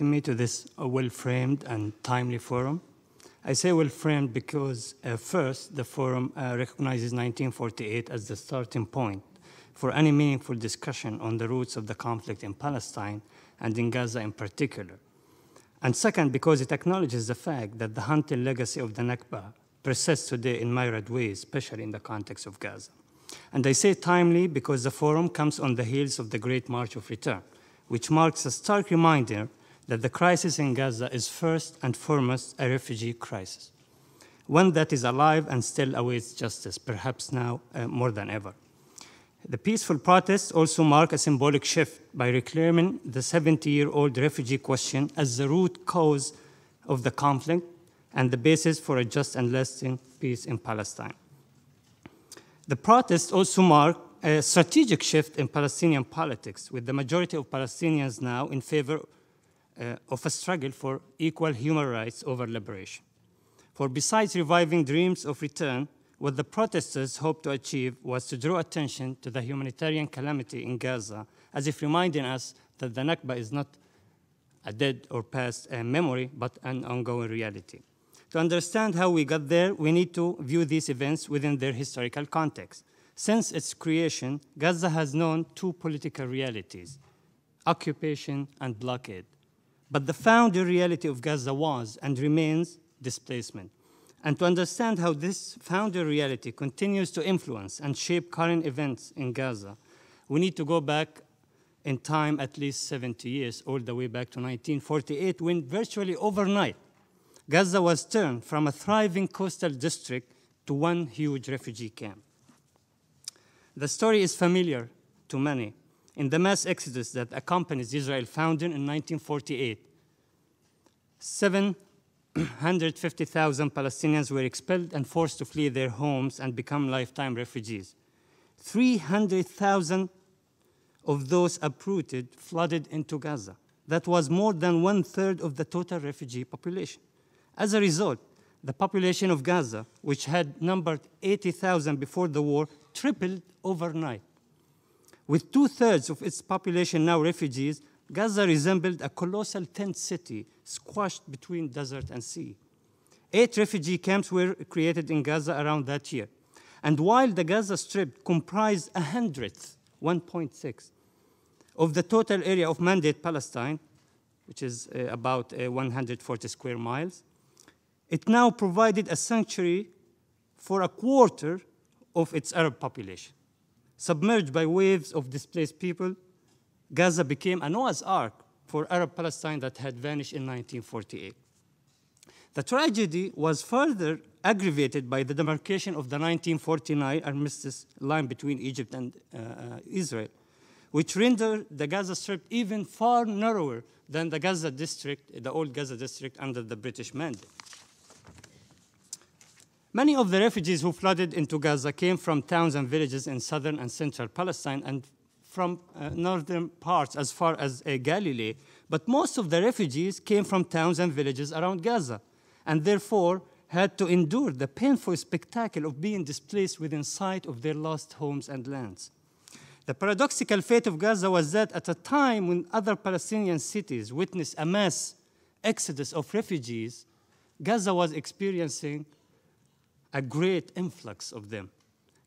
me to this well-framed and timely forum. I say well-framed because first, the forum recognizes 1948 as the starting point for any meaningful discussion on the roots of the conflict in Palestine and in Gaza in particular. And second, because it acknowledges the fact that the hunting legacy of the Nakba persists today in myriad ways, especially in the context of Gaza. And I say timely because the forum comes on the heels of the Great March of Return, which marks a stark reminder that the crisis in Gaza is first and foremost a refugee crisis, one that is alive and still awaits justice, perhaps now more than ever. The peaceful protests also mark a symbolic shift by reclaiming the 70-year-old refugee question as the root cause of the conflict and the basis for a just and lasting peace in Palestine. The protests also mark a strategic shift in Palestinian politics, with the majority of Palestinians now in favor of a struggle for equal human rights over liberation. For besides reviving dreams of return, what the protesters hoped to achieve was to draw attention to the humanitarian calamity in Gaza, as if reminding us that the Nakba is not a dead or past memory, but an ongoing reality. To understand how we got there, we need to view these events within their historical context. Since its creation, Gaza has known two political realities: occupation and blockade. But the founding reality of Gaza was and remains displacement. And to understand how this founding reality continues to influence and shape current events in Gaza, we need to go back in time at least 70 years, all the way back to 1948, when virtually overnight, Gaza was turned from a thriving coastal district to one huge refugee camp. The story is familiar to many. In the mass exodus that accompanies Israel's founding in 1948, 750,000 Palestinians were expelled and forced to flee their homes and become lifetime refugees. 300,000 of those uprooted flooded into Gaza. That was more than 1/3 of the total refugee population. As a result, the population of Gaza, which had numbered 80,000 before the war, tripled overnight. With 2/3 of its population now refugees, Gaza resembled a colossal tent city squashed between desert and sea. 8 refugee camps were created in Gaza around that year. And while the Gaza Strip comprised 1/100, 1.6, of the total area of Mandate Palestine, which is about 140 square miles, it now provided a sanctuary for 1/4 of its Arab population. Submerged by waves of displaced people, Gaza became a Noah's Ark for Arab Palestine that had vanished in 1948. The tragedy was further aggravated by the demarcation of the 1949 armistice line between Egypt and Israel, which rendered the Gaza Strip even far narrower than the Gaza district, the old Gaza district under the British mandate. Many of the refugees who flooded into Gaza came from towns and villages in southern and central Palestine and from northern parts as far as Galilee. But most of the refugees came from towns and villages around Gaza and therefore had to endure the painful spectacle of being displaced within sight of their lost homes and lands. The paradoxical fate of Gaza was that at a time when other Palestinian cities witnessed a mass exodus of refugees, Gaza was experiencing a great influx of them.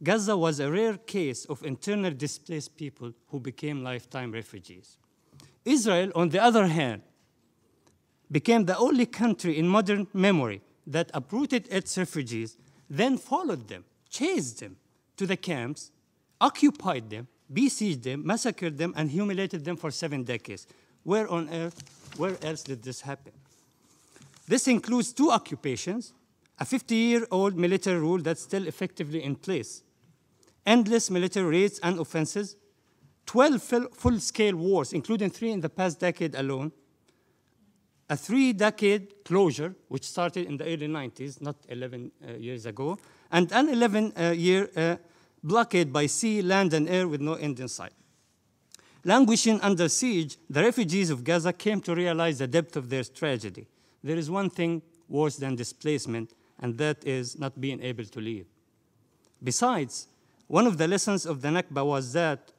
Gaza was a rare case of internally displaced people who became lifetime refugees. Israel, on the other hand, became the only country in modern memory that uprooted its refugees, then followed them, chased them to the camps, occupied them, besieged them, massacred them, and humiliated them for 7 decades. Where on earth, where else did this happen? This includes 2 occupations, a 50-year-old military rule that's still effectively in place, endless military raids and offenses, 12 full-scale wars, including 3 in the past decade alone, a 3-decade closure, which started in the early 90s, not 11 years ago, and an 11-year blockade by sea, land, and air with no end in sight. Languishing under siege, the refugees of Gaza came to realize the depth of their tragedy. There is one thing worse than displacement, and that is not being able to leave. Besides, one of the lessons of the Nakba was that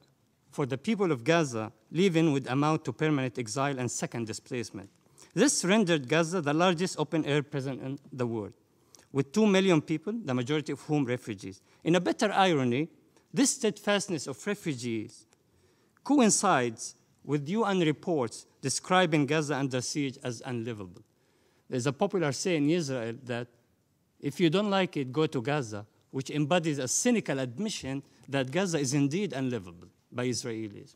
for the people of Gaza, living would amount to permanent exile and second displacement. This rendered Gaza the largest open-air prison in the world, with 2 million people, the majority of whom refugees. In a bitter irony, this steadfastness of refugees coincides with UN reports describing Gaza under siege as unlivable. There's a popular saying in Israel that if you don't like it, go to Gaza, which embodies a cynical admission that Gaza is indeed unlivable by Israelis.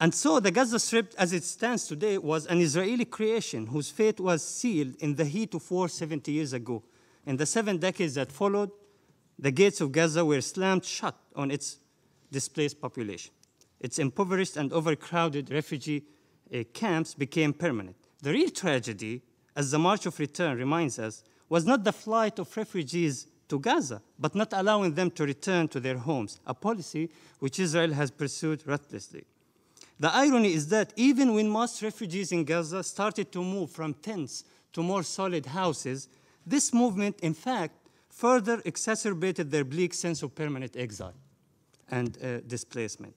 And so the Gaza Strip, as it stands today, was an Israeli creation whose fate was sealed in the heat of war 70 years ago. In the 7 decades that followed, the gates of Gaza were slammed shut on its displaced population. Its impoverished and overcrowded refugee camps became permanent. The real tragedy, as the March of Return reminds us, was not the flight of refugees to Gaza, but not allowing them to return to their homes, a policy which Israel has pursued ruthlessly. The irony is that even when most refugees in Gaza started to move from tents to more solid houses, this movement, in fact, further exacerbated their bleak sense of permanent exile and displacement.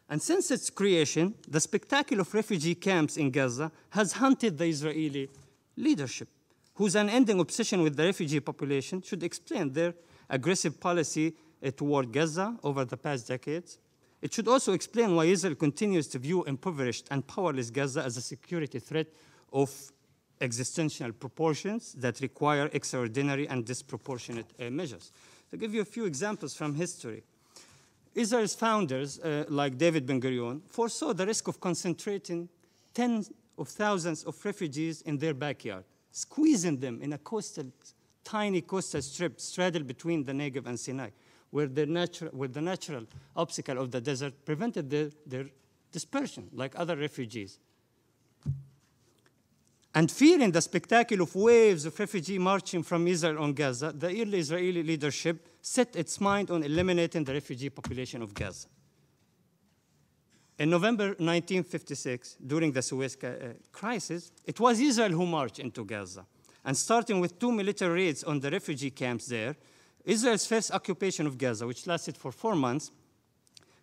And since its creation, the spectacle of refugee camps in Gaza has haunted the Israeli leadership, whose unending obsession with the refugee population should explain their aggressive policy toward Gaza over the past decades. It should also explain why Israel continues to view impoverished and powerless Gaza as a security threat of existential proportions that require extraordinary and disproportionate measures. To give you a few examples from history, Israel's founders, like David Ben-Gurion, foresaw the risk of concentrating tens of thousands of refugees in their backyard, squeezing them in a tiny coastal strip straddled between the Negev and Sinai, where the natural obstacle of the desert prevented their dispersion, like other refugees. And fearing the spectacle of waves of refugees marching from Israel on Gaza, the early Israeli leadership set its mind on eliminating the refugee population of Gaza. In November 1956, during the Suez crisis, it was Israel who marched into Gaza. And starting with 2 military raids on the refugee camps there, Israel's first occupation of Gaza, which lasted for 4 months,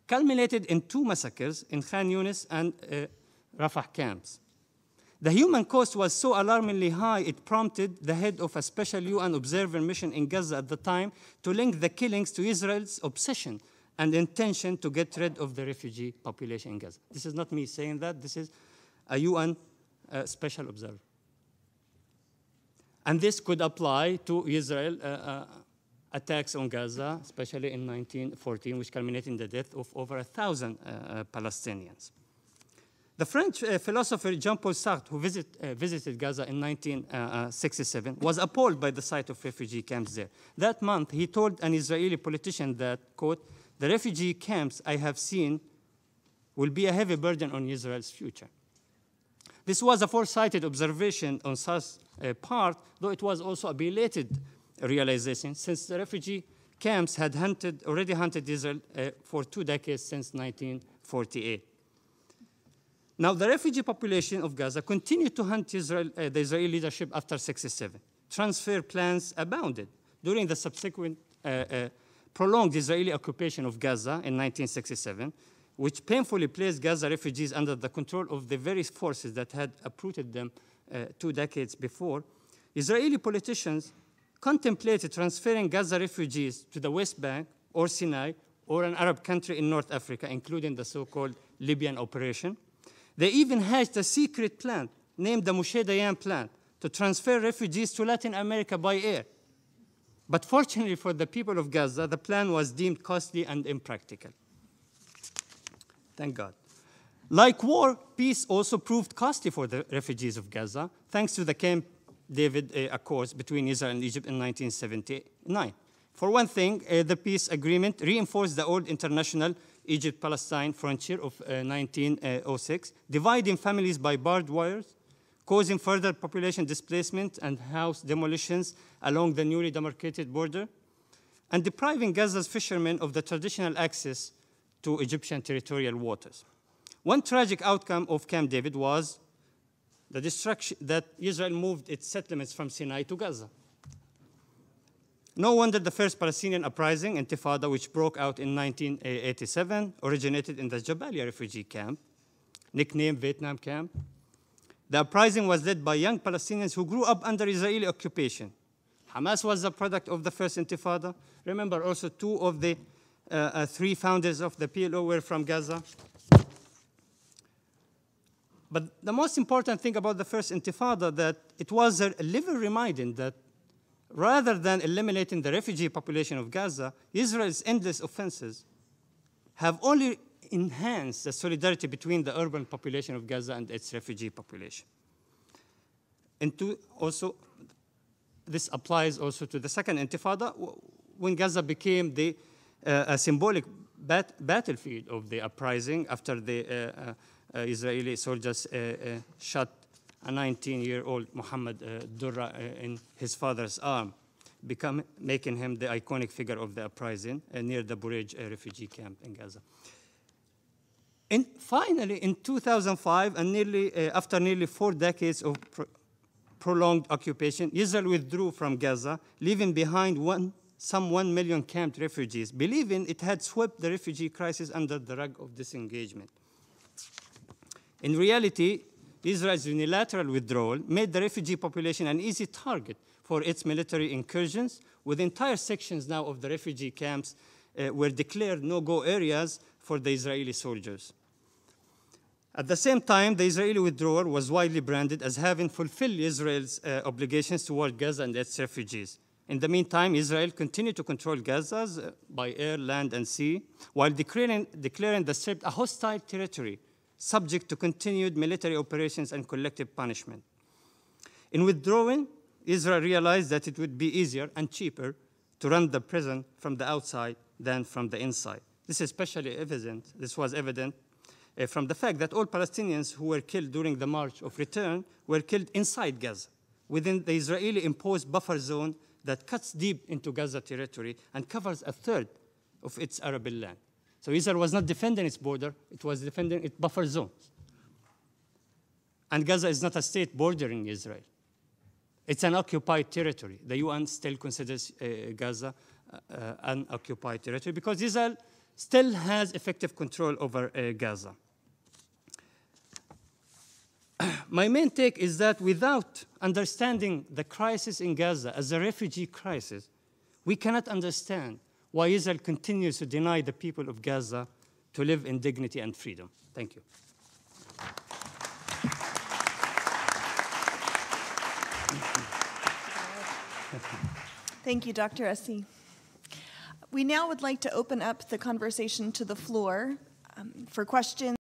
culminated in 2 massacres in Khan Yunis and Rafah camps. The human cost was so alarmingly high, it prompted the head of a special UN observer mission in Gaza at the time to link the killings to Israel's obsession and intention to get rid of the refugee population in Gaza. This is not me saying that. This is a UN special observer. And this could apply to Israel attacks on Gaza, especially in 1914, which culminated in the death of over 1,000 Palestinians. The French philosopher Jean-Paul Sartre, who visited Gaza in 1967, was appalled by the sight of refugee camps there. That month, he told an Israeli politician that, quote, "The refugee camps I have seen will be a heavy burden on Israel's future." This was a foresighted observation on Sartre's part, though it was also a belated realization, since the refugee camps had already hunted Israel for 2 decades since 1948. Now, the refugee population of Gaza continued to hunt the Israeli leadership after 1967. Transfer plans abounded. During the subsequent prolonged Israeli occupation of Gaza in 1967, which painfully placed Gaza refugees under the control of the very forces that had uprooted them 2 decades before, Israeli politicians contemplated transferring Gaza refugees to the West Bank or Sinai or an Arab country in North Africa, including the so-called Libyan operation. They even hatched a secret plan named the Moshe Dayan plan to transfer refugees to Latin America by air. But fortunately for the people of Gaza, the plan was deemed costly and impractical. Thank God. Like war, peace also proved costly for the refugees of Gaza, thanks to the Camp David Accords between Israel and Egypt in 1979. For one thing, the peace agreement reinforced the old international Egypt-Palestine frontier of 1906, dividing families by barbed wires, causing further population displacement and house demolitions along the newly demarcated border, and depriving Gaza's fishermen of the traditional access to Egyptian territorial waters. One tragic outcome of Camp David was the destruction that Israel moved its settlements from Sinai to Gaza. No wonder the first Palestinian uprising, Intifada, which broke out in 1987, originated in the Jabalia refugee camp. nicknamed Vietnam Camp. The uprising was led by young Palestinians who grew up under Israeli occupation. Hamas was the product of the first Intifada. Remember, also 2 of the 3 founders of the PLO were from Gaza. But the most important thing about the first Intifada that it was a living reminder that rather than eliminating the refugee population of Gaza, Israel's endless offenses have only enhanced the solidarity between the urban population of Gaza and its refugee population. Also, this applies also to the second Intifada, when Gaza became a symbolic battlefield of the uprising after the Israeli soldiers shot a 19-year-old Mohammed Durra in his father's arm, making him the iconic figure of the uprising near the Burej refugee camp in Gaza. And finally, in 2005, and after nearly 4 decades of prolonged occupation, Israel withdrew from Gaza, leaving behind some 1 million camped refugees, believing it had swept the refugee crisis under the rug of disengagement. In reality, Israel's unilateral withdrawal made the refugee population an easy target for its military incursions, with entire sections now of the refugee camps were declared no-go areas for the Israeli soldiers. At the same time, the Israeli withdrawal was widely branded as having fulfilled Israel's obligations toward Gaza and its refugees. In the meantime, Israel continued to control Gaza by air, land, and sea, while declaring the Strip a hostile territory subject to continued military operations and collective punishment. In withdrawing, Israel realized that it would be easier and cheaper to run the prison from the outside than from the inside. This was evident from the fact that all Palestinians who were killed during the March of Return were killed inside Gaza, within the Israeli-imposed buffer zone that cuts deep into Gaza territory and covers 1/3 of its arable land. So Israel was not defending its border, it was defending its buffer zones. And Gaza is not a state bordering Israel. It's an occupied territory. The UN still considers Gaza an occupied territory because Israel still has effective control over Gaza. My main take is that without understanding the crisis in Gaza as a refugee crisis, we cannot understand why Israel continues to deny the people of Gaza to live in dignity and freedom. Thank you. Thank you, Dr. Assi. We now would like to open up the conversation to the floor for questions.